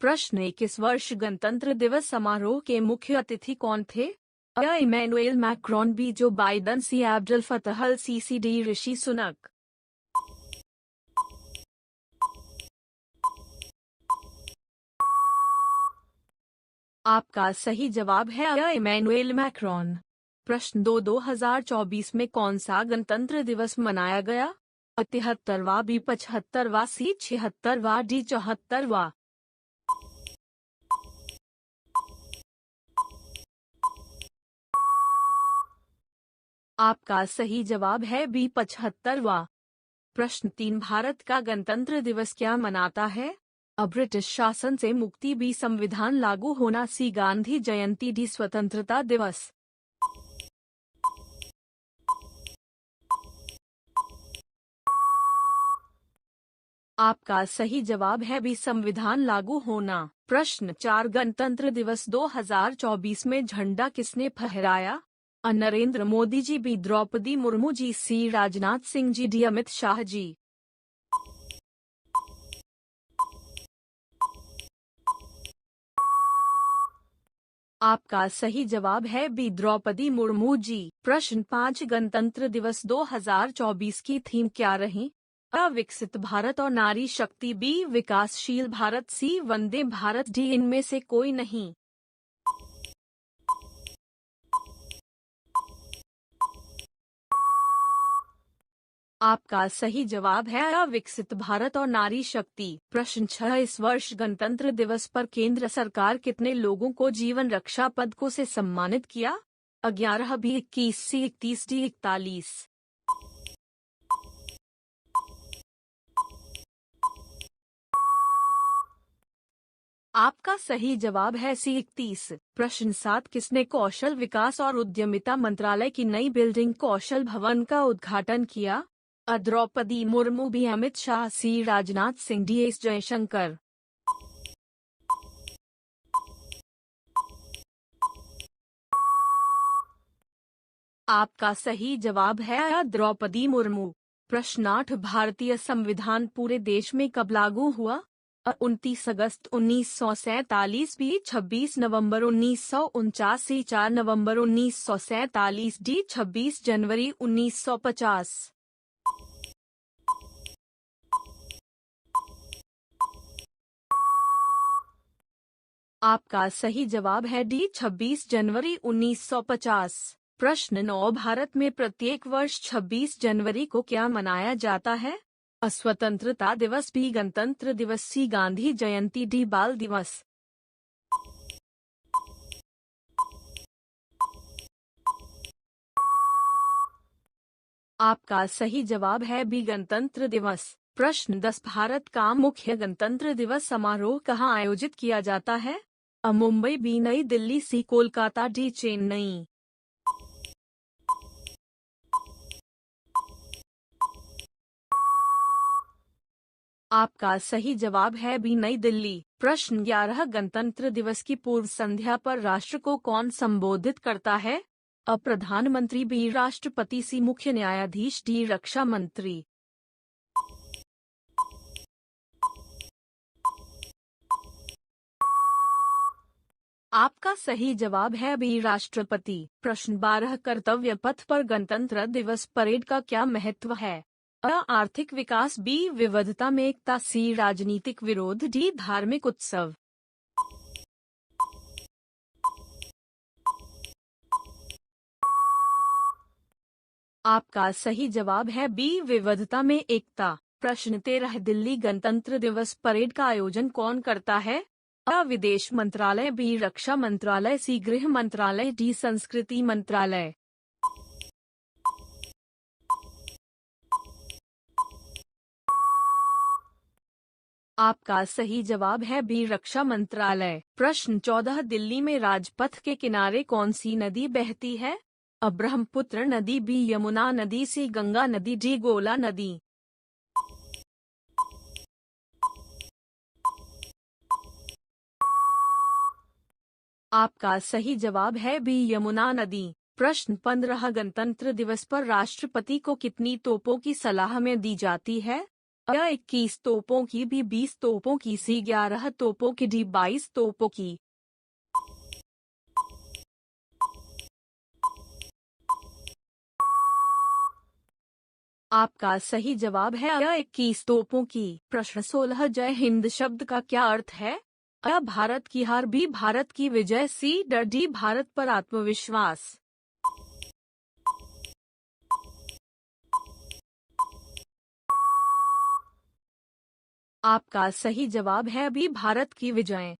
प्रश्न 21 वर्ष गणतंत्र दिवस समारोह के मुख्य अतिथि कौन थे? अ इमैनुएल मैक्रोन, बी जो बाइडन, सी अब्दुल फतह अल सीसी, डी ऋषि सुनक। आपका सही जवाब है अ इमैनुएल मैक्रोन। प्रश्न 2 2024 में कौन सा गणतंत्र दिवस मनाया गया? 73वां, बी 75वां, सी 76वां, डी 74वां। आपका सही जवाब है बी 75वां। प्रश्न 3 भारत का गणतंत्र दिवस क्या मनाता है? अ ब्रिटिश शासन से मुक्ति, बी संविधान लागू होना, सी गांधी जयंती, डी स्वतंत्रता दिवस। आपका सही जवाब है बी संविधान लागू होना। प्रश्न 4 गणतंत्र दिवस 2024 में झंडा किसने फहराया? अ नरेंद्र मोदी जी, बी द्रौपदी मुर्मू जी, सी राजनाथ सिंह जी, डी अमित शाह जी। आपका सही जवाब है बी द्रौपदी मुर्मू जी। प्रश्न 5 गणतंत्र दिवस 2024 की थीम क्या रही? अ विकसित भारत और नारी शक्ति, बी विकासशील भारत, सी वंदे भारत, डी इनमें से कोई नहीं। आपका सही जवाब है अ विकसित भारत और नारी शक्ति। प्रश्न 6 इस वर्ष गणतंत्र दिवस पर केंद्र सरकार कितने लोगों को जीवन रक्षा पदकों से सम्मानित किया? 11, बी 21, सी 31, डी 41। आपका सही जवाब है सी 31। प्रश्न 7 किसने कौशल विकास और उद्यमिता मंत्रालय की नई बिल्डिंग कौशल भवन का उद्घाटन किया? अ द्रौपदी मुर्मू, बी अमित शाह, सी राजनाथ सिंह, डी एस जयशंकर। आपका सही जवाब है अ द्रौपदी मुर्मू। प्रश्न 8 भारतीय संविधान पूरे देश में कब लागू हुआ? 29 अगस्त 1947, बी 26 नवंबर 1949, सी 4 नवंबर 1947, डी 26 जनवरी 1950। आपका सही जवाब है डी 26 जनवरी 1950। प्रश्न 9 भारत में प्रत्येक वर्ष 26 जनवरी को क्या मनाया जाता है? अ स्वतंत्रता दिवस, बी गणतंत्र दिवस, सी गांधी जयंती, डी बाल दिवस। आपका सही जवाब है बी गणतंत्र दिवस। प्रश्न 10 भारत का मुख्य गणतंत्र दिवस समारोह कहाँ आयोजित किया जाता है? अ मुंबई, बी नई दिल्ली, सी कोलकाता, डी चेन्नई। आपका सही जवाब है बी नई दिल्ली। प्रश्न 11 गणतंत्र दिवस की पूर्व संध्या पर राष्ट्र को कौन संबोधित करता है? अ प्रधानमंत्री, बी राष्ट्रपति, सी मुख्य न्यायाधीश, डी रक्षा मंत्री। आपका सही जवाब है बी राष्ट्रपति। प्रश्न 12 कर्तव्य पथ पर गणतंत्र दिवस परेड का क्या महत्व है? अ आर्थिक विकास, बी विविधता में एकता, सी राजनीतिक विरोध, डी धार्मिक उत्सव। आपका सही जवाब है बी विविधता में एकता। प्रश्न 13 दिल्ली गणतंत्र दिवस परेड का आयोजन कौन करता है? अ विदेश मंत्रालय, बी रक्षा मंत्रालय, सी गृह मंत्रालय, डी संस्कृति मंत्रालय। आपका सही जवाब है बी रक्षा मंत्रालय। प्रश्न 14 दिल्ली में राजपथ के किनारे कौन सी नदी बहती है? अ ब्रह्मपुत्र नदी, बी यमुना नदी, सी गंगा नदी, डी गोला नदी। आपका सही जवाब है बी यमुना नदी। प्रश्न 15 गणतंत्र दिवस पर राष्ट्रपति को कितनी तोपों की सलाह में दी जाती है? अ 21 तोपों की, बी 20 तोपों की, सी 11 तोपों की, डी 22 तोपों की। आपका सही जवाब है अ 21 तोपों की। प्रश्न 16, जय हिंद शब्द का क्या अर्थ है? अ भारत की हार, बी भारत की विजय, सी डी भारत पर आत्मविश्वास। आपका सही जवाब है बी भारत की विजय।